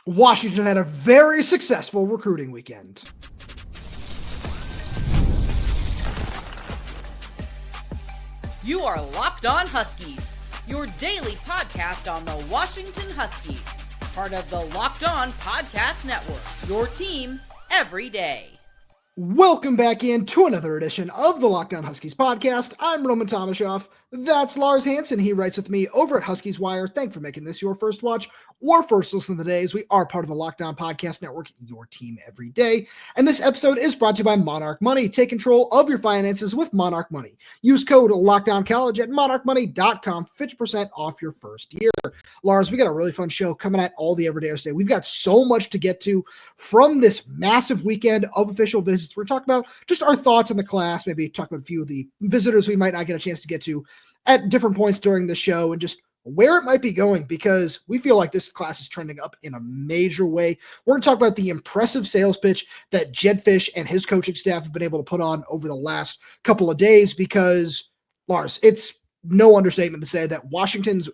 Washington had a very successful recruiting weekend. You are Locked On Huskies, your daily podcast on the Washington Huskies, part of the Locked On Podcast Network, your team every day. Welcome back in to another edition of the Locked On Huskies podcast. I'm Roman Tomashoff. That's Lars Hansen. He writes with me over at Huskies Wire. Thanks for making this your first watch or first listen of the day, as we are part of the Locked On Podcast Network, your team every day. And this episode is brought to you by Monarch Money. Take control of your finances with Monarch Money. Use code LOCKDOWNCollege at monarchmoney.com, 50% off your first year. Lars, we got a really fun show coming at all the everydayers today. We've got so much to get to from this massive weekend of official visits. We're talking about just our thoughts on the class, maybe talk about a few of the visitors we might not get a chance to get to at different points during the show, and just where it might be going, because we feel like this class is trending up in a major way. We're going to talk about the impressive sales pitch that Jedd Fisch and his coaching staff have been able to put on over the last couple of days, because, Lars, it's no understatement to say that Washington's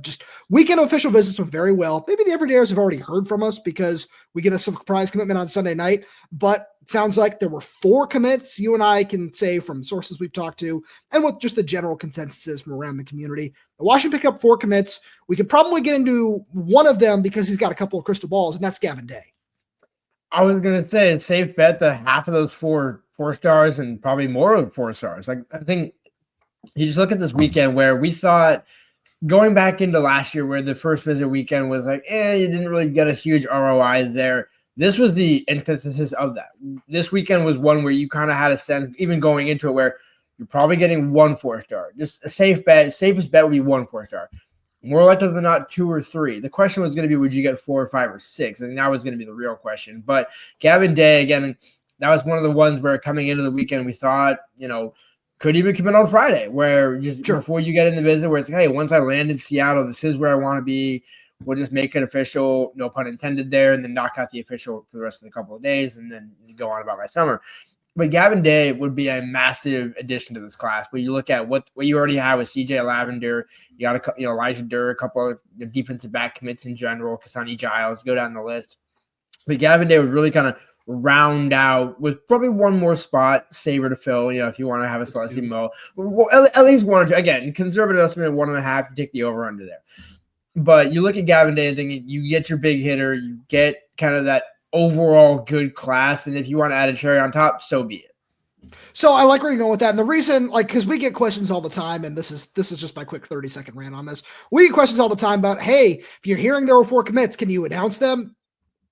just weekend official visits went very well. Maybe the everydayers have already heard from us because we get a surprise commitment on Sunday night, but it sounds like there were 4 commits, you and I can say from sources we've talked to, and what just the general consensus is from around the community. Washington picked up 4 commits. We could probably get into one of them because he's got a couple of crystal balls, and that's Gavin Day. I was going to say, it's a safe bet that half of those 4 stars and probably more of 4 stars. Like, I think you just look at this weekend where we thought, going back into last year where the first visit weekend was like, you didn't really get a huge ROI there. This was the antithesis of that. This weekend was one where you kind of had a sense, even going into it, where you're probably getting 1 4-star. Just a safe bet. Safest bet would be 1 4-star. More likely than not, 2 or 3. The question was going to be, would you get 4 or 5 or 6? I think that was going to be the real question. But Gavin Day, again, that was one of the ones where coming into the weekend, we thought, could even come in on Friday, where just before you get in the visit, where it's like, hey, once I land in Seattle, this is where I want to be. We'll just make it official, no pun intended there, and then knock out the official for the rest of the couple of days, and then go on about my summer. But Gavin Day would be a massive addition to this class. But you look at what you already have with CJ Lavender, you got Elijah Durr, a couple of defensive back commits in general, Kasani Giles, go down the list. But Gavin Day would really kind of round out with probably one more spot saver to fill, if you want to have a Salesi Moa. Well, at least 1 or 2. Again, conservative estimate 1.5, you take the over under there. But you look at Gavin Day and think you get your big hitter, you get kind of that overall good class, and if you want to add a cherry on top, so be it. So I like where you're going with that. And the reason, because we get questions all the time, and this is just my quick 30-second rant on this. We get questions all the time about, hey, if you're hearing there were 4 commits, can you announce them?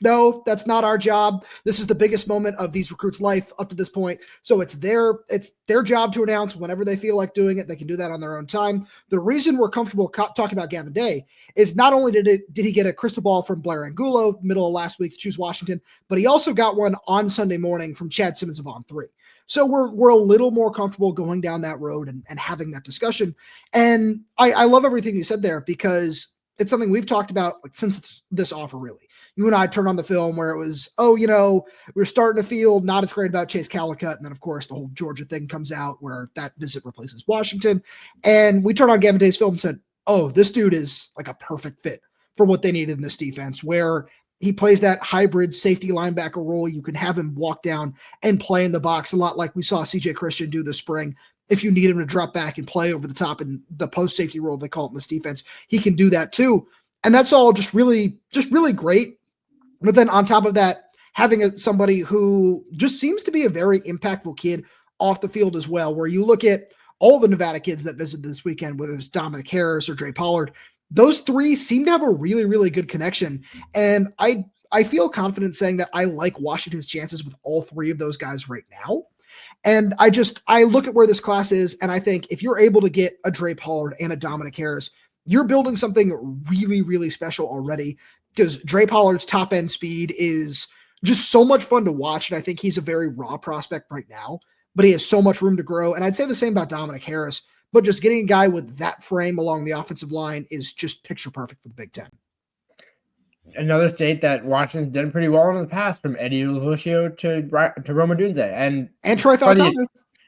No, that's not our job. This is the biggest moment of these recruits' life up to this point. So it's their job to announce whenever they feel like doing it. They can do that on their own time. The reason we're comfortable talking about Gavin Day is not only did he get a crystal ball from Blair Angulo middle of last week to choose Washington, but he also got one on Sunday morning from Chad Simmons of On3. So we're a little more comfortable going down that road and having that discussion. And I love everything you said there, because it's something we've talked about since this offer, really. You and I turned on the film where it was, we're starting to feel not as great about Chase Calicut. And then, of course, the whole Georgia thing comes out where that visit replaces Washington. And we turned on Gavin Day's film and said, this dude is like a perfect fit for what they needed in this defense, where he plays that hybrid safety linebacker role. You can have him walk down and play in the box a lot like we saw CJ Christian do this spring. If you need him to drop back and play over the top in the post safety role, they call it in this defense, he can do that too. And that's all just really great. But then on top of that, having somebody who just seems to be a very impactful kid off the field as well, where you look at all the Nevada kids that visited this weekend, whether it's Dominic Harris or Dre Pollard, those 3 seem to have a really, really good connection. And I feel confident saying that I like Washington's chances with all 3 of those guys right now. And I look at where this class is, and I think if you're able to get a Dre Pollard and a Dominic Harris, you're building something really, really special already, because Dre Pollard's top end speed is just so much fun to watch. And I think he's a very raw prospect right now, but he has so much room to grow. And I'd say the same about Dominic Harris, but just getting a guy with that frame along the offensive line is just picture perfect for the Big Ten. Another state that Washington's done pretty well in the past, from Eddie Lucio to Roma Dunze and Troy Faltano.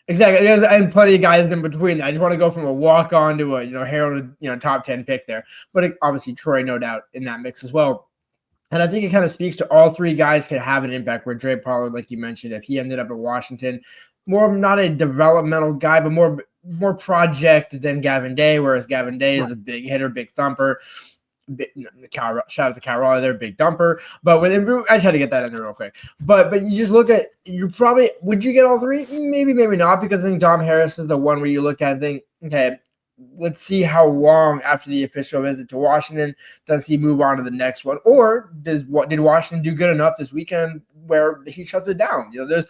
Exactly, and plenty of guys in between. I just want to go from a walk-on to a heralded top 10 pick there. But obviously Troy, no doubt, in that mix as well. And I think it kind of speaks to all three guys could have an impact, where Dre Pollard, like you mentioned, if he ended up at Washington, more of not a developmental guy, but more project than Gavin Day, whereas Gavin Day is a big hitter, big thumper. Shout out to Cal Raleigh, they're a big dumper. But I just had to get that in there real quick. But you just look at, would you get all three? Maybe not, because I think Dom Harris is the one where you look at and think, okay, let's see how long after the official visit to Washington does he move on to the next one, or did Washington do good enough this weekend where he shuts it down? There's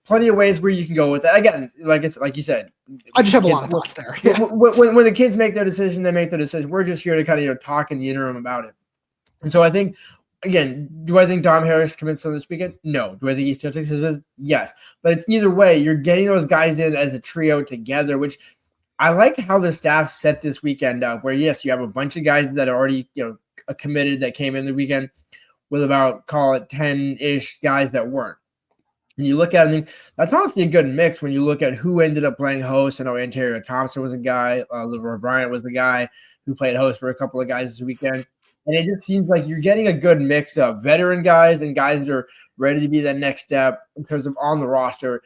plenty of ways where you can go with that. Again, like you said, I just have a lot of thoughts there. Yeah. When the kids make their decision, they make their decision. We're just here to kind of talk in the interim about it. And so I think, again, do I think Dom Harris commits on this weekend? No. Do I think he still takes his visit? Yes. But it's either way. You're getting those guys in as a trio together, which I like how the staff set this weekend up, where, yes, you have a bunch of guys that are already, committed that came in the weekend, with about, call it 10-ish guys that weren't. And you look at it and think, that's honestly a good mix when you look at who ended up playing host. I know Antonio Thompson was a guy. LeVar Bryant was the guy who played host for a couple of guys this weekend. And it just seems like you're getting a good mix of veteran guys and guys that are ready to be that next step in terms of on the roster,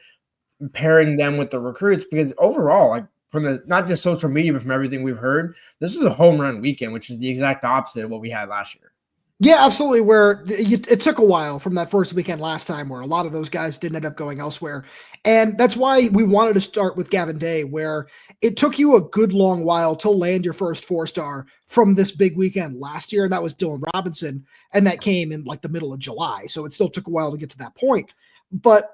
pairing them with the recruits. Because overall, like, from the not just social media, but from everything we've heard, this is a home run weekend, which is the exact opposite of what we had last year. Yeah, absolutely. Where it took a while from that first weekend last time, where a lot of those guys didn't end up going elsewhere. And that's why we wanted to start with Gavin Day, where it took you a good long while to land your first 4-star from this big weekend last year. And that was Dylan Robinson. And that came in like the middle of July. So it still took a while to get to that point. But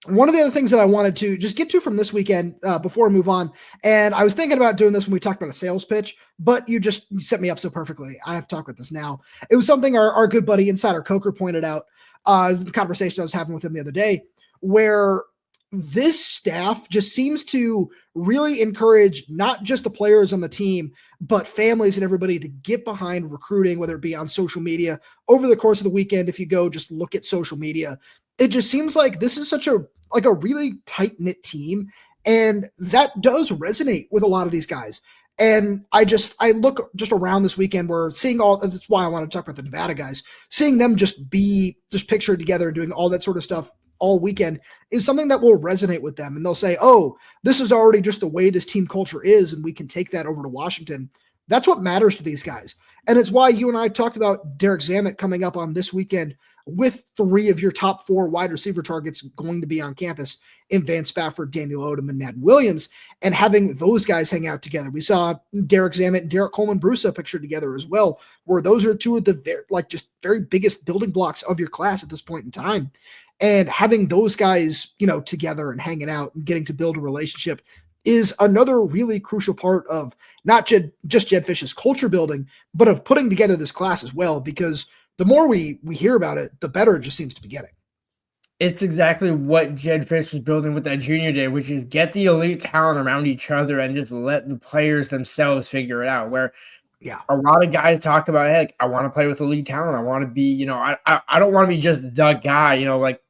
one of the other things that I wanted to just get to from this weekend before we move on, and I was thinking about doing this when we talked about a sales pitch, but you set me up so perfectly. I have to talk about this now. It was something our good buddy Insider Coker pointed out, the conversation I was having with him the other day, where this staff just seems to really encourage not just the players on the team, but families and everybody to get behind recruiting, whether it be on social media over the course of the weekend. If you go just look at social media, it just seems like this is such a really tight-knit team, and that does resonate with a lot of these guys. And I look just around this weekend, we're seeing that's why I want to talk about the Nevada guys, seeing them just be pictured together and doing all that sort of stuff all weekend is something that will resonate with them. And they'll say, oh, this is already just the way this team culture is, and we can take that over to Washington. That's what matters to these guys. And it's why you and I talked about Derek Zammit coming up on this weekend with 3 of your top 4 wide receiver targets going to be on campus in Vance Spafford, Daniel Odom, and Madden Williams, and having those guys hang out together. We saw Derek Zammit and Derek Coleman-Brusa pictured together as well, where those are 2 of the very biggest building blocks of your class at this point in time. And having those guys, together and hanging out and getting to build a relationship is another really crucial part of not just Jedd Fisch's culture building, but of putting together this class as well, because the more we hear about it, the better it just seems to be getting. It's exactly what Jedd Fisch was building with that junior day, which is get the elite talent around each other and just let the players themselves figure it out. Where a lot of guys talk about, hey, I want to play with elite talent. I want to be, I don't want to be just the guy, like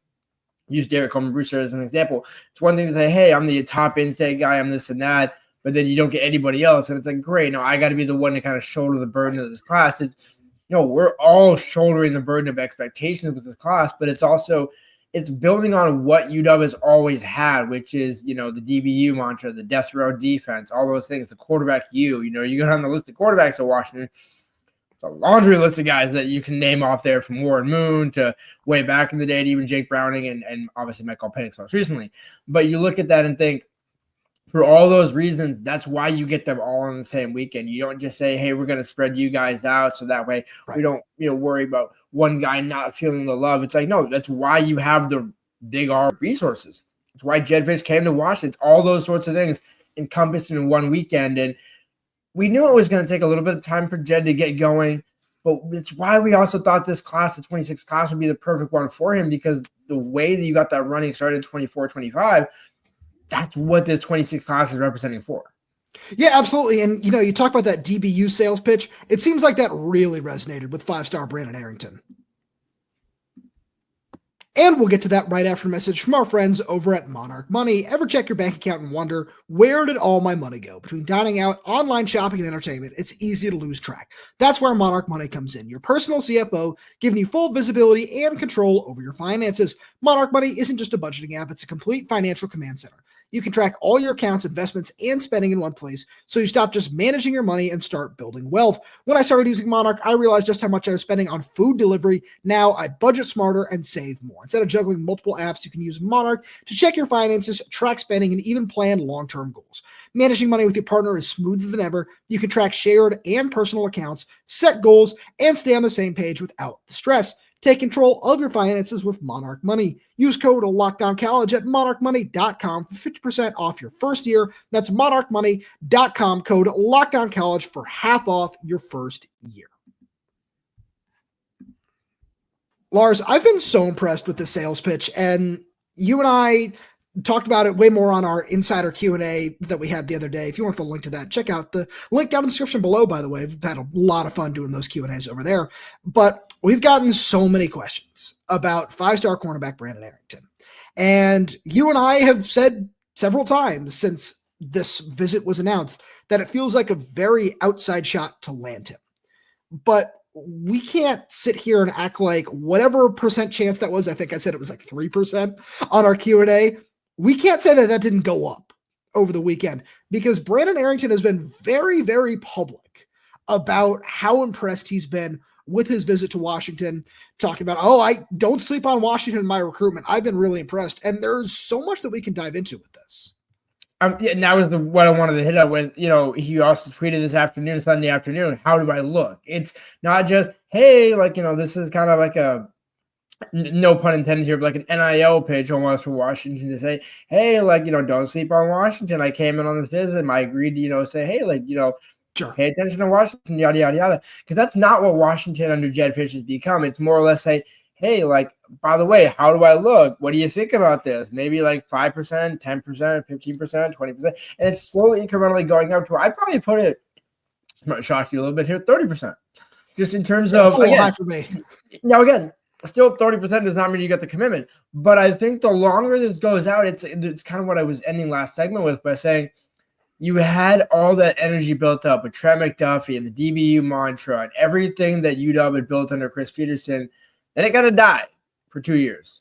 use Derek Coleman-Brusa as an example. It's one thing to say, hey, I'm the top in-state guy, I'm this and that, but then you don't get anybody else. And it's like, great, no, I got to be the one to kind of shoulder the burden of this class. It's, we're all shouldering the burden of expectations with this class, but it's building on what UW has always had, which is, the DBU mantra, the death row defense, all those things, the quarterback you go down the list of quarterbacks at Washington. It's a laundry list of guys that you can name off there, from Warren Moon to way back in the day to even Jake Browning and obviously Michael Penix most recently. But you look at that and think, for all those reasons, that's why you get them all on the same weekend. You don't just say, hey, we're going to spread you guys out so that way we don't worry about one guy not feeling the love. It's like, no, that's why you have the big R resources. It's why Jedd Fisch came to Washington. It's all those sorts of things encompassed in one weekend. And we knew it was going to take a little bit of time for Jedd to get going, but it's why we also thought this class, the 26 class, would be the perfect one for him, because the way that you got that running started in 24-25, that's what this 26 class is representing for. Yeah, absolutely. And, you talk about that DBU sales pitch. It seems like that really resonated with 5-star Brandon Arrington. And we'll get to that right after a message from our friends over at Monarch Money. Ever check your bank account and wonder, where did all my money go? Between dining out, online shopping, and entertainment, it's easy to lose track. That's where Monarch Money comes in, your personal CFO, giving you full visibility and control over your finances. Monarch Money isn't just a budgeting app, it's a complete financial command center. You can track all your accounts, investments, and spending in one place, so you stop just managing your money and start building wealth. When I started using Monarch, I realized just how much I was spending on food delivery. Now I budget smarter and save more. Instead of juggling multiple apps, you can use Monarch to check your finances, track spending, and even plan long-term goals. Managing money with your partner is smoother than ever. You can track shared and personal accounts, set goals, and stay on the same page without the stress. Take control of your finances with Monarch Money. Use code LOCKDOWNCollege at monarchmoney.com for 50% off your first year. That's monarchmoney.com, code LOCKDOWNCollege for half off your first year. Lars, I've been so impressed with the sales pitch, and you and I talked about it way more on our insider Q&A that we had the other day. If you want the link to that, check out the link down in the description below, by the way. We've had a lot of fun doing those Q&As over there. But we've gotten so many questions about five-star cornerback Brandon Arrington. And you and I have said several times since this visit was announced that it feels like a very outside shot to land him. But we can't sit here and act like whatever percent chance that was. I think I said it was like 3% on our Q&A. We can't say that that didn't go up over the weekend, because Brandon Arrington has been very, very public about how impressed he's been with his visit to Washington, talking about, I don't sleep on Washington in my recruitment. I've been really impressed. And there's so much that we can dive into with this. And that was what I wanted to hit up with. He also tweeted this afternoon, Sunday afternoon, how do I look? It's not just, hey, this is kind of like a, no pun intended here, but like an NIL page almost for Washington to say, hey, don't sleep on Washington. I came in on this visit. I agreed to, say, hey, sure, pay attention to Washington, yada, yada, yada. Because that's not what Washington under Jedd Fisch has become. It's more or less say, hey, by the way, how do I look? What do you think about this? Maybe 5%, 10%, 15%, 20%. And it's slowly incrementally going up to where I'd probably put it, might shock you a little bit here, 30%. Just in terms of, a little high for me. Now, again, still 30% does not mean you get the commitment. But I think the longer this goes out, it's kind of what I was ending last segment with by saying, you had all that energy built up with Trent McDuffie and the DBU mantra and everything that UW had built under Chris Peterson. Then it got to die for 2 years.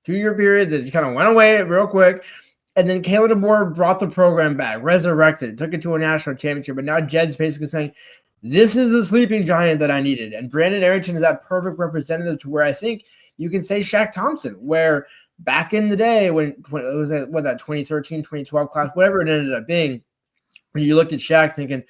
2-year period that just kind of went away real quick. And then Kalen DeBoer brought the program back, resurrected, took it to a national championship. But now Jedd's basically saying, this is the sleeping giant that I needed. And Brandon Arrington is that perfect representative to where I think you can say Shaq Thompson, where back in the day when it was that 2013, 2012 class, whatever it ended up being, when you looked at Shaq thinking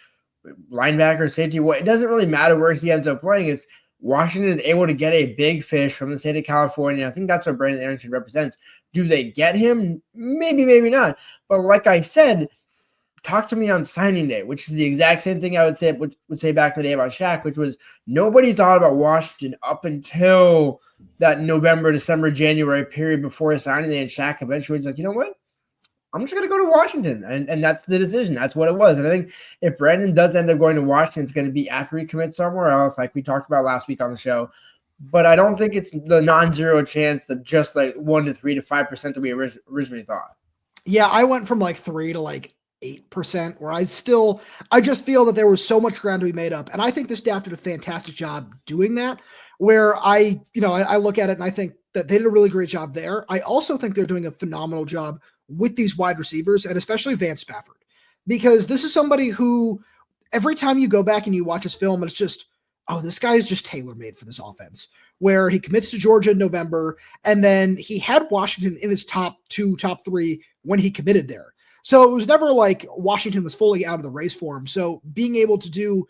linebacker, safety, it doesn't really matter where he ends up playing. It's Washington is able to get a big fish from the state of California. I think that's what Brandon Arrington represents. Do they get him? Maybe, maybe not. But like I said, talk to me on signing day, which is the exact same thing I would say back in the day about Shaq, which was nobody thought about Washington up until that November, December, January period before signing day. And Shaq eventually was like, you know what? I'm just going to go to Washington. And that's the decision. That's what it was. And I think if Brandon does end up going to Washington, it's going to be after he commits somewhere else, like we talked about last week on the show. But I don't think it's the non-zero chance of just 1 to 3 to 5% that we originally thought. Yeah, I went from 3 to 8%, where I just feel that there was so much ground to be made up. And I think the staff did a fantastic job doing that, where I look at it and I think that they did a really great job there. I also think they're doing a phenomenal job with these wide receivers, and especially Vance Spafford, because this is somebody who every time you go back and you watch his film, it's just, this guy is just tailor-made for this offense, where he commits to Georgia in November, and then he had Washington in his top 2, top 3 when he committed there. So it was never like Washington was fully out of the race for him. So being able to do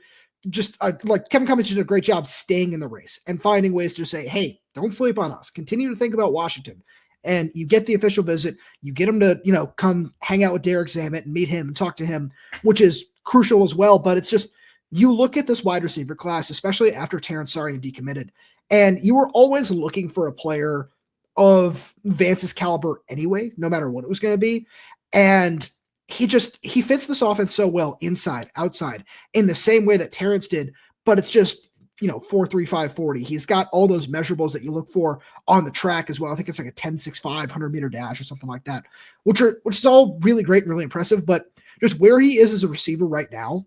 just Kevin Cummings did a great job staying in the race and finding ways to say, hey, don't sleep on us. Continue to think about Washington. And you get the official visit, you get him to, come hang out with Derek Zammit and meet him and talk to him, which is crucial as well. But it's just, you look at this wide receiver class, especially after Terrence Sarian decommitted, and you were always looking for a player of Vance's caliber anyway, no matter what it was going to be. And he fits this offense so well inside, outside, in the same way that Terrence did. But it's just, 4.35 40. He's got all those measurables that you look for on the track as well. I think it's like a 10.65 100-meter dash or something like that, which is all really great and really impressive. But just where he is as a receiver right now,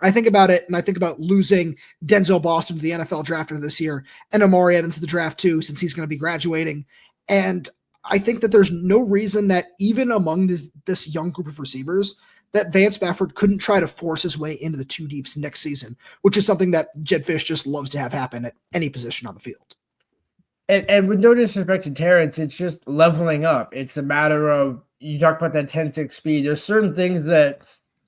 I think about it, and I think about losing Denzel Boston to the NFL draft this year and Amari Evans to the draft too, since he's going to be graduating. And I think that there's no reason that even among this young group of receivers that Vance Spafford couldn't try to force his way into the two deeps next season, which is something that Jedd Fisch just loves to have happen at any position on the field. And with no disrespect to Terrence, it's just leveling up. It's a matter of, you talk about that 10.6 speed. There's certain things that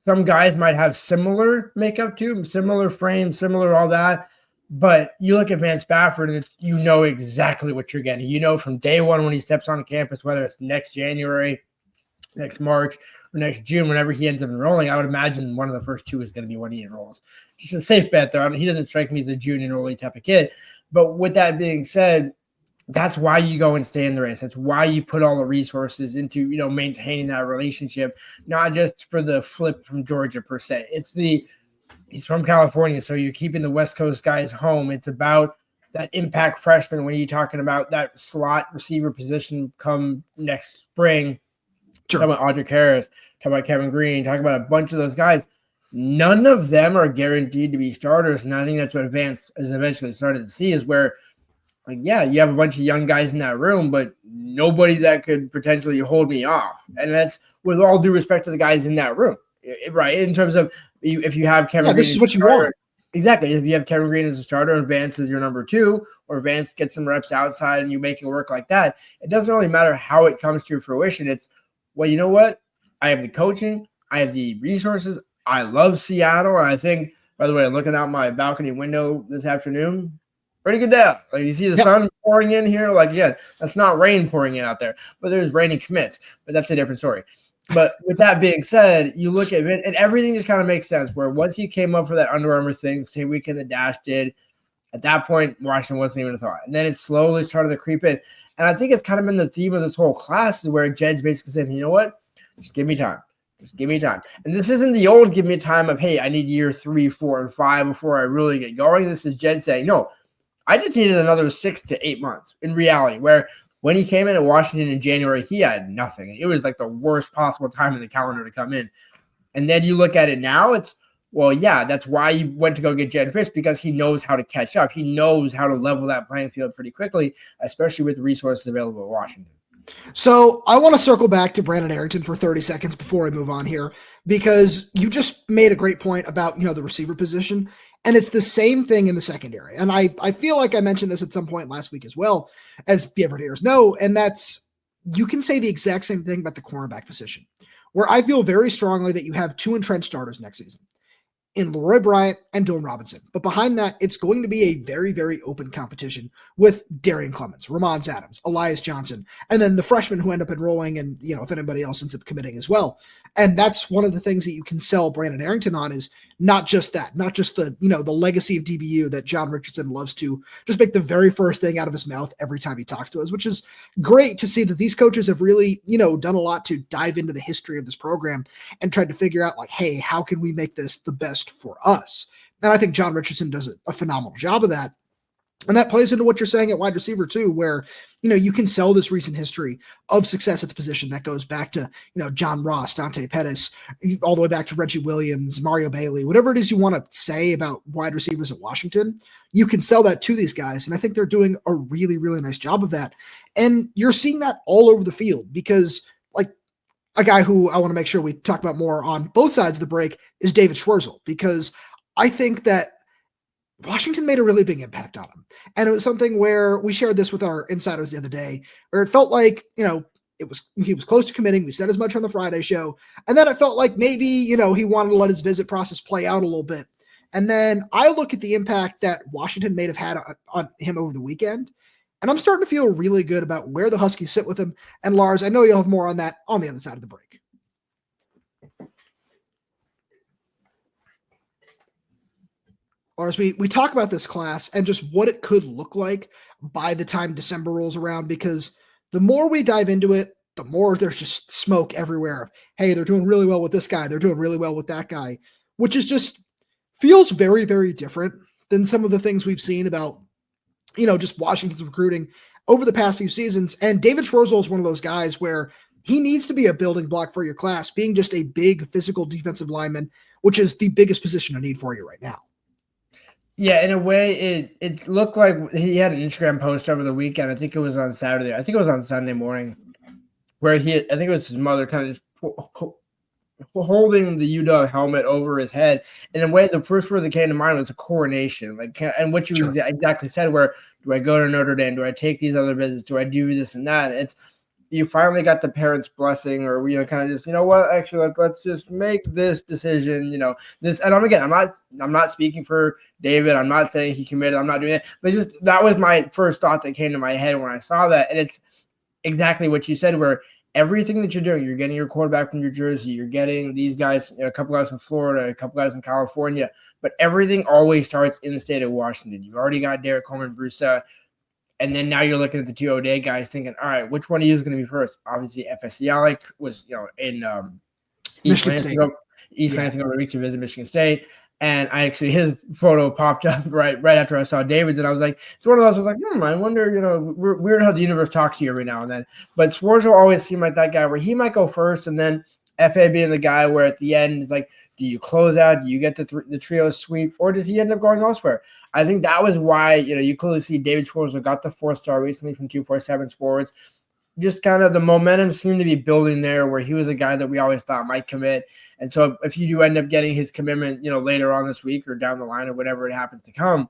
some guys might have similar makeup to, similar frame, similar all that. But you look at Vance Spafford and you know exactly what you're getting. You know from day one when he steps on campus, whether it's next January, next March, or next June, whenever he ends up enrolling, I would imagine one of the first two is going to be when he enrolls. Just a safe bet there. He doesn't strike me as a June enrollee type of kid. But with that being said, that's why you go and stay in the race. That's why you put all the resources into, maintaining that relationship, not just for the flip from Georgia per se. He's from California, so you're keeping the West Coast guys home. It's about that impact freshman when you're talking about that slot receiver position come next spring. Sure. Talk about Dominic Harris, talk about Kevin Green, talk about a bunch of those guys. None of them are guaranteed to be starters, and I think that's what Vance has eventually started to see is where, you have a bunch of young guys in that room, but nobody that could potentially hold me off. And that's with all due respect to the guys in that room, right? In terms of if you have Kevin Green. This is what you want. Exactly. If you have Kevin Green as a starter and Vance is your number two, or Vance gets some reps outside and you make it work like that, it doesn't really matter how it comes to fruition. It's, well, you know what? I have the coaching. I have the resources. I love Seattle. And I think, by the way, I'm looking out my balcony window this afternoon. Pretty good day. Like you see the sun pouring in here. Like, again, that's not rain pouring in out there, but there's raining commits. But that's a different story. But with that being said, you look at it, and everything just kind of makes sense. Where once he came up for that Under Armour thing, same weekend the Dash did, at that point, Washington wasn't even a thought. And then it slowly started to creep in. And I think it's kind of been the theme of this whole class is where Jedd's basically saying, you know what? Just give me time. Just give me time. And this isn't the old give me time of, hey, I need year 3, 4, and 5 before I really get going. This is Jedd saying, no, I just needed another 6 to 8 months in reality, where when he came in at Washington in January, he had nothing. It was like the worst possible time in the calendar to come in. And then you look at it now, it's, well, yeah, that's why you went to go get Jedd Fisch, because he knows how to catch up. He knows how to level that playing field pretty quickly, especially with the resources available at Washington. So I want to circle back to Brandon Arrington for 30 seconds before I move on here, because you just made a great point about, the receiver position. And it's the same thing in the secondary. And I feel like I mentioned this at some point last week as well, as the Everdeers know. And that's, you can say the exact same thing about the cornerback position, where I feel very strongly that you have 2 entrenched starters next season in Leroy Bryant and Dylan Robinson. But behind that, it's going to be a very, very open competition with Darian Clemens, Ramon Adams, Elias Johnson, and then the freshmen who end up enrolling and, if anybody else ends up committing as well. And that's one of the things that you can sell Brandon Arrington on is not just that, not just the, the legacy of DBU that John Richardson loves to just make the very first thing out of his mouth every time he talks to us, which is great to see that these coaches have really, done a lot to dive into the history of this program and tried to figure out like, hey, how can we make this the best for us? And I think John Richardson does a phenomenal job of that. And that plays into what you're saying at wide receiver too, where, you can sell this recent history of success at the position that goes back to, John Ross, Dante Pettis, all the way back to Reggie Williams, Mario Bailey, whatever it is you want to say about wide receivers at Washington, you can sell that to these guys. And I think they're doing a really, really nice job of that. And you're seeing that all over the field because like a guy who I want to make sure we talk about more on both sides of the break is David Schwarzel, because I think that Washington made a really big impact on him. And it was something where we shared this with our insiders the other day, where it felt like, he was close to committing. We said as much on the Friday show. And then it felt like maybe, he wanted to let his visit process play out a little bit. And then I look at the impact that Washington may have had on him over the weekend. And I'm starting to feel really good about where the Huskies sit with him. And Lars, I know you'll have more on that on the other side of the break. Lars, we talk about this class and just what it could look like by the time December rolls around, because the more we dive into it, the more there's just smoke everywhere of, hey, they're doing really well with this guy. They're doing really well with that guy, which is just feels very, very different than some of the things we've seen about, just Washington's recruiting over the past few seasons. And David Schwarzel is one of those guys where he needs to be a building block for your class, being just a big physical defensive lineman, which is the biggest position I need for you right now. Yeah, in a way, it looked like he had an Instagram post over the weekend. I think it was on Saturday. I think it was on Sunday morning, where I think it was his mother kind of just holding the UW helmet over his head. And in a way, the first word that came to mind was a coronation. And what you exactly said, where do I go to Notre Dame? Do I take these other visits? Do I do this and that? You finally got the parents' blessing, or kind of just, what, actually, let's just make this decision, this. And I'm not speaking for David. I'm not saying he committed. I'm not doing that. But that was my first thought that came to my head when I saw that. And it's exactly what you said, where everything that you're doing, you're getting your quarterback from New Jersey, you're getting these guys, a couple guys from Florida, a couple guys from California, but everything always starts in the state of Washington. You've already got Derek Coleman, Brusa. And then now you're looking at the 2 O'Day guys thinking, all right, which one of you is going to be first? Obviously, FSC Alec was, in East Lansing over to visit Michigan State. And his photo popped up right after I saw David's. And I was like, it's one of those, I was like, I wonder, weird how the universe talks to you every now and then. But Schwarzel always seemed like that guy where he might go first. And then FA being the guy where at the end, it's like, do you close out? Do you get the trio sweep? Or does he end up going elsewhere? I think that was why, you clearly see David Schwarzel got the 4-star recently from 247 Sports. Just kind of the momentum seemed to be building there, where he was a guy that we always thought might commit. And so if you do end up getting his commitment, later on this week or down the line or whatever it happens to come,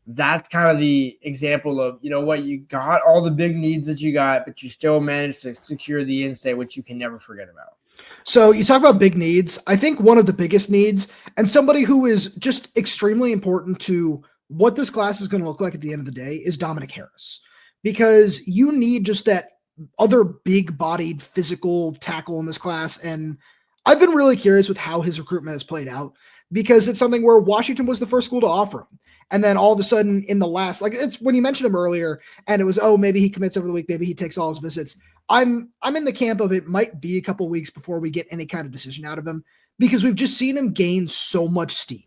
that's kind of the example of, you got all the big needs that you got, but you still managed to secure the in-state, which you can never forget about. So you talk about big needs. I think one of the biggest needs, and somebody who is just extremely important to what this class is going to look like at the end of the day, is Dominic Harris, because you need just that other big-bodied physical tackle in this class. And I've been really curious with how his recruitment has played out, because it's something where Washington was the first school to offer him. And then all of a sudden in the last, it's when you mentioned him earlier and it was, maybe he commits over the week, maybe he takes all his visits. I'm in the camp of it might be a couple weeks before we get any kind of decision out of him, because we've just seen him gain so much steam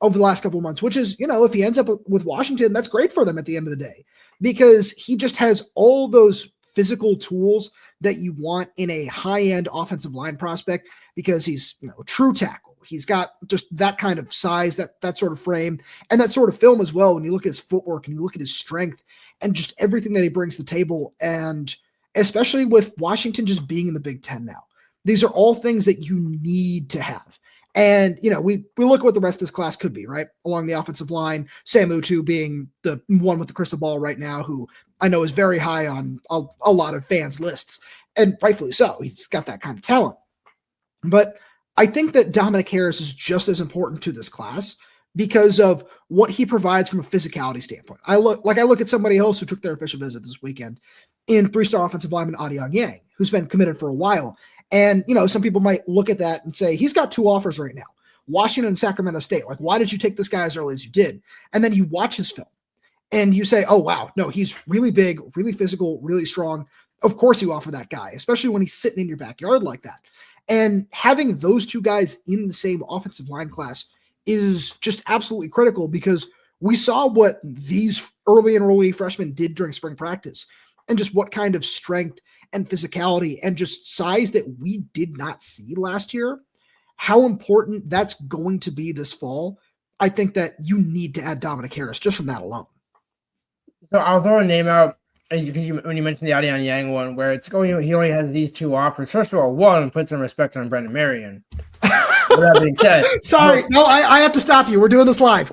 over the last couple of months, which is, if he ends up with Washington, that's great for them at the end of the day, because he just has all those physical tools that you want in a high-end offensive line prospect, because he's, a true tackle. He's got just that kind of size, that sort of frame, and that sort of film as well. When you look at his footwork and you look at his strength and just everything that he brings to the table, and especially with Washington just being in the Big Ten now, these are all things that you need to have. And, we look at what the rest of this class could be, right? Along the offensive line, Sam Utu being the one with the crystal ball right now, who I know is very high on a lot of fans' lists, and rightfully so. He's got that kind of talent. But I think that Dominic Harris is just as important to this class because of what he provides from a physicality standpoint. I look at somebody else who took their official visit this weekend in 3-star offensive lineman Adiang Yang, who's been committed for a while. And, some people might look at that and say, he's got 2 offers right now, Washington and Sacramento State. Why did you take this guy as early as you did? And then you watch his film and you say, oh, wow, no, he's really big, really physical, really strong. Of course you offer that guy, especially when he's sitting in your backyard like that. And having those 2 guys in the same offensive line class is just absolutely critical, because we saw what these early enrollee freshmen did during spring practice, and just what kind of strength and physicality and just size that we did not see last year, how important that's going to be this fall. I think that you need to add Dominic Harris just from that alone. So I'll throw a name out, because when you mentioned the Adiang Yang one, where it's going, he only has these 2 offers. First of all, one, put some respect on Brendan Marion. With that being said, sorry, no, I have to stop you. We're doing this live.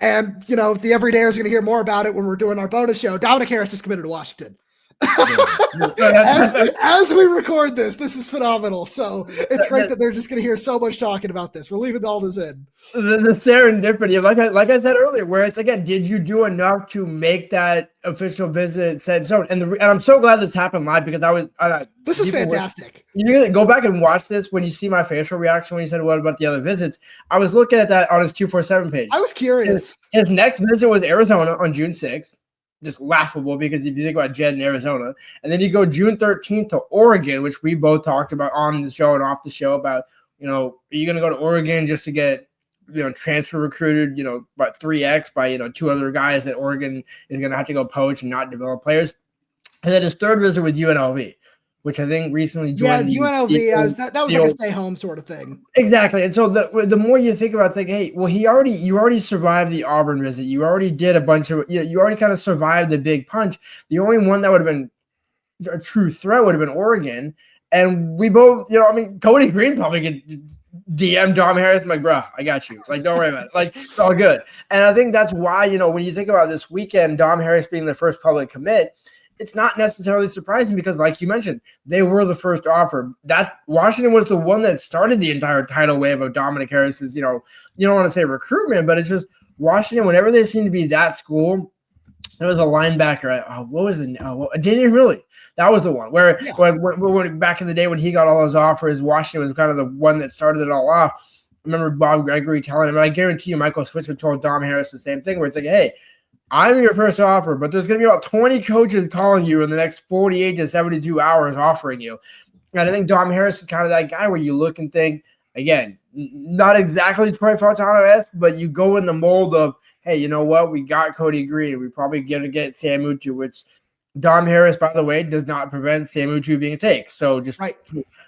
And, the everydayers are going to hear more about it when we're doing our bonus show. Dominic Harris is committed to Washington. As we record this is phenomenal. So it's great that they're just going to hear so much talking about this. We're leaving all this in. The serendipity, like I said earlier, where it's, again, did you do enough to make that official visit set in stone? And I'm so glad this happened live, because this is fantastic. You're going to go back and watch this when you see my facial reaction when he said, what about the other visits? I was looking at that on his 247 page. I was curious. His next visit was Arizona on June 6th. Just laughable, because if you think about Jedd in Arizona, and then you go June 13th to Oregon, which we both talked about on the show and off the show about, are you going to go to Oregon just to get transfer recruited, by 3x by, 2 other guys that Oregon is going to have to go poach and not develop players. And then his third visit with UNLV, which I think recently joined. Yeah, UNLV. That was like a stay home sort of thing. Exactly. And so the more you think about, like, hey, well, you already survived the Auburn visit. You already did a bunch of, you already kind of survived the big punch. The only one that would have been a true threat would have been Oregon. And we both, Cody Green probably could DM Dom Harris. I'm like, bro, I got you. Like, don't worry about it. Like, it's all good. And I think that's why, when you think about this weekend, Dom Harris being the first public commit, it's not necessarily surprising because, like you mentioned, they were the first offer. That Washington was the one that started the entire tidal wave of Dominic Harris's, you don't want to say recruitment, but it's just Washington, whenever they seem to be that school, there was a linebacker. What was the Daniel Riley? That was the one where when back in the day when he got all those offers, Washington was kind of the one that started it all off. I remember Bob Gregory telling him, and I guarantee you Michael Switzer told Dom Harris the same thing, where it's like, hey, I'm your first offer, but there's going to be about 20 coaches calling you in the next 48 to 72 hours offering you. And I think Dom Harris is kind of that guy where you look and think, again, not exactly Troy Fautano-esque, but you go in the mold of, hey, you know what? We got Cody Green. We probably going to get Sam Utu, which Dom Harris, by the way, does not prevent Sam Utu being a take. So just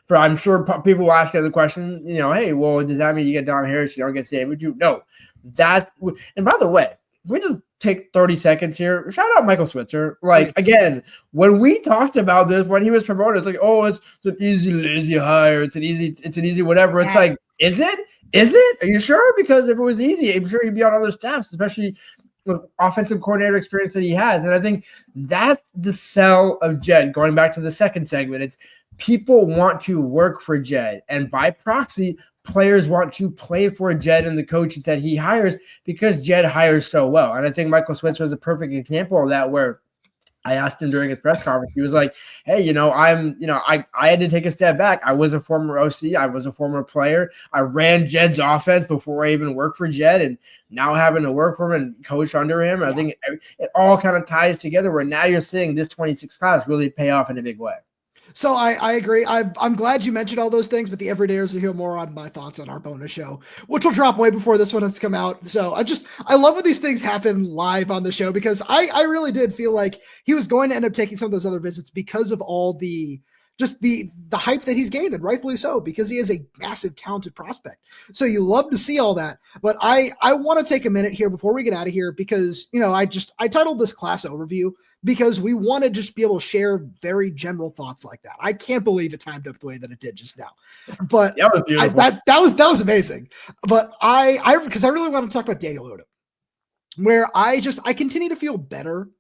for I'm sure people will ask the question, hey, well, does that mean you get Dom Harris, you don't get Sam Utu? No. And by the way, we just take 30 seconds here. Shout out Michael Switzer. Like, again, when we talked about this, when he was promoted, it's like, oh, it's an easy, lazy hire. It's an easy whatever. It's like, is it? Is it? Are you sure? Because if it was easy, I'm sure he'd be on other staffs, especially with offensive coordinator experience that he has. And I think that's the sell of Jedd. Going back to the second segment, it's people want to work for Jedd. And by proxy, players want to play for Jedd and the coaches that he hires because Jedd hires so well. And I think Michael Switzer is a perfect example of that, where I asked him during his press conference, he was like, hey, I had to take a step back. I was a former OC. I was a former player. I ran Jedd's offense before I even worked for Jedd, and now having to work for him and coach under him, I think it all kind of ties together where now you're seeing this 26 class really pay off in a big way. So I agree. I'm glad you mentioned all those things, but the everydayers will hear more on my thoughts on our bonus show, which will drop way before this one has come out. So I love when these things happen live on the show, because I really did feel like he was going to end up taking some of those other visits because of all the hype that he's gained, and rightfully so, because he is a massive, talented prospect. So you love to see all that. But I want to take a minute here before we get out of here, because, I titled this class overview because we want to just be able to share very general thoughts like that. I can't believe it timed up the way that it did just now, but that was amazing. But because I really want to talk about Daniel Odom, where I continue to feel better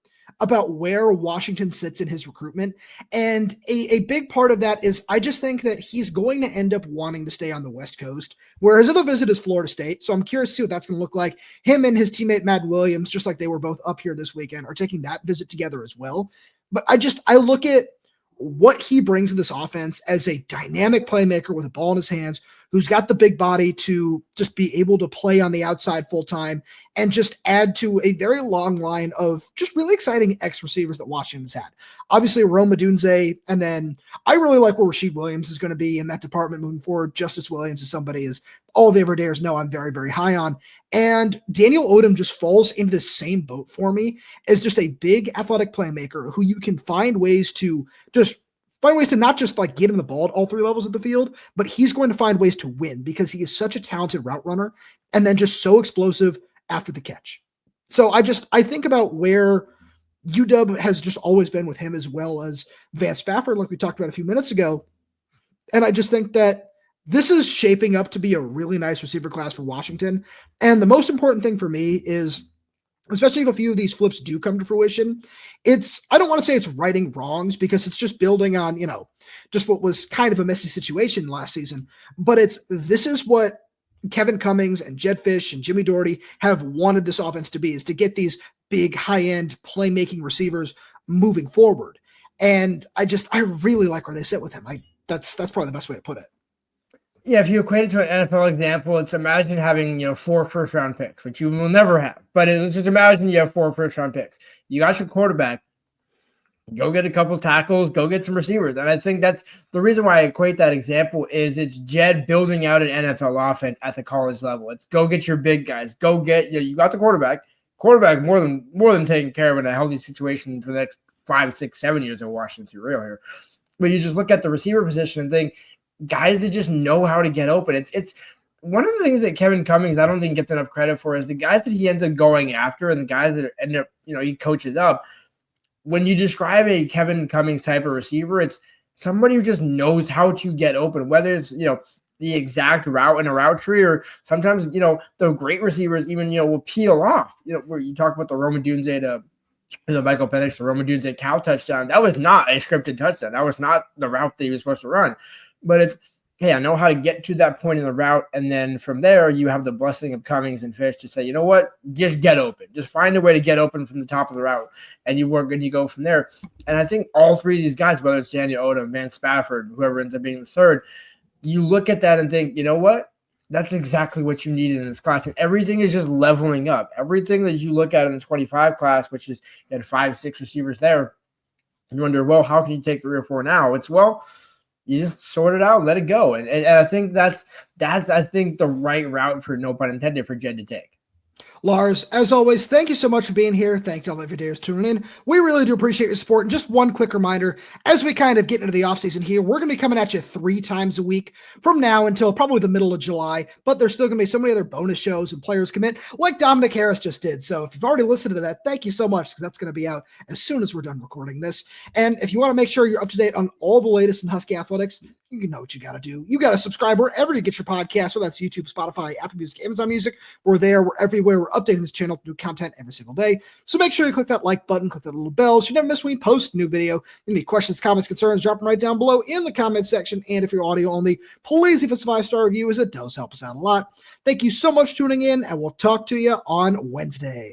about where Washington sits in his recruitment. And a big part of that is I just think that he's going to end up wanting to stay on the West Coast, where his other visit is Florida State. So I'm curious to see what that's going to look like. Him and his teammate Madden Williams, just like they were both up here this weekend, are taking that visit together as well. But I look at what he brings in this offense as a dynamic playmaker with a ball in his hands, who's got the big body to just be able to play on the outside full time and just add to a very long line of just really exciting X receivers that Washington's had. Obviously, Rome Odunze, and then I really like where Rasheed Williams is going to be in that department moving forward. Justice Williams is somebody, as all the everydayers know, I'm very, very high on. And Daniel Odom just falls into the same boat for me as just a big athletic playmaker who you can find ways to not just like get him the ball at all three levels of the field, but he's going to find ways to win because he is such a talented route runner and then just so explosive after the catch. So I think about where UW has just always been with him, as well as Vance Spafford, like we talked about a few minutes ago. And I just think that this is shaping up to be a really nice receiver class for Washington. And the most important thing for me is, especially if a few of these flips do come to fruition, I don't want to say it's righting wrongs, because it's just building on, just what was kind of a messy situation last season. But this is what Kevin Cummings and Jedd Fisch and Jimmy Doherty have wanted this offense to be, is to get these big high-end playmaking receivers moving forward. And I really like where they sit with him. That's probably the best way to put it. Yeah, if you equate it to an NFL example, it's imagine having 4 first-round picks, which you will never have. But just imagine you have 4 first-round picks. You got your quarterback. Go get a couple tackles, go get some receivers. And I think that's the reason why I equate that example is it's Jedd building out an NFL offense at the college level. It's go get your big guys. Go get you got the quarterback. Quarterback more than taken care of in a healthy situation for the next 5, 6, 7 years of Washington, to be real here. But you just look at the receiver position and think guys that just know how to get open. It's one of the things that Kevin Cummings, I don't think gets enough credit for is the guys that he ends up going after and the guys that end up, he coaches up. When you describe a Kevin Cummings type of receiver, it's somebody who just knows how to get open, whether it's, the exact route in a route tree, or sometimes, the great receivers even, will peel off, where you talk about the Roman Dunze to Michael Penix, the Roman Dunze Cal touchdown. That was not a scripted touchdown. That was not the route that he was supposed to run, but it's, hey, I know how to get to that point in the route. And then from there, you have the blessing of Cummings and Fisch to say, you know what, just get open. Just find a way to get open from the top of the route. And you work and you go from there. And I think all three of these guys, whether it's Daniel Odom, Vance Spafford, whoever ends up being the third, you look at that and think, you know what, that's exactly what you needed in this class. And everything is just leveling up. Everything that you look at in the 25 class, which is you had 5, 6 receivers there, you wonder, well, how can you take 3 or 4 now? It's, well, you just sort it out, let it go. And I think that's I think the right route, for no pun intended, for Jedd to take. Lars, as always, thank you so much for being here. Thank you all for tuning in. We really do appreciate your support. And just one quick reminder, as we kind of get into the offseason here, we're going to be coming at you 3 times a week from now until probably the middle of July, but there's still going to be so many other bonus shows and players commit like Dominic Harris just did. So if you've already listened to that, thank you so much, because that's going to be out as soon as we're done recording this. And if you want to make sure you're up to date on all the latest in Husky athletics, you know what you got to do. You got to subscribe wherever you get your podcast, whether that's YouTube, Spotify, Apple Music, Amazon Music. We're there. We're everywhere. We're updating this channel to new content every single day. So make sure you click that like button, click that little bell so you never miss when we post a new video. Any questions, comments, concerns, drop them right down below in the comment section. And if you're audio only, please leave us a 5-star review, as it does help us out a lot. Thank you so much for tuning in, and we'll talk to you on Wednesday.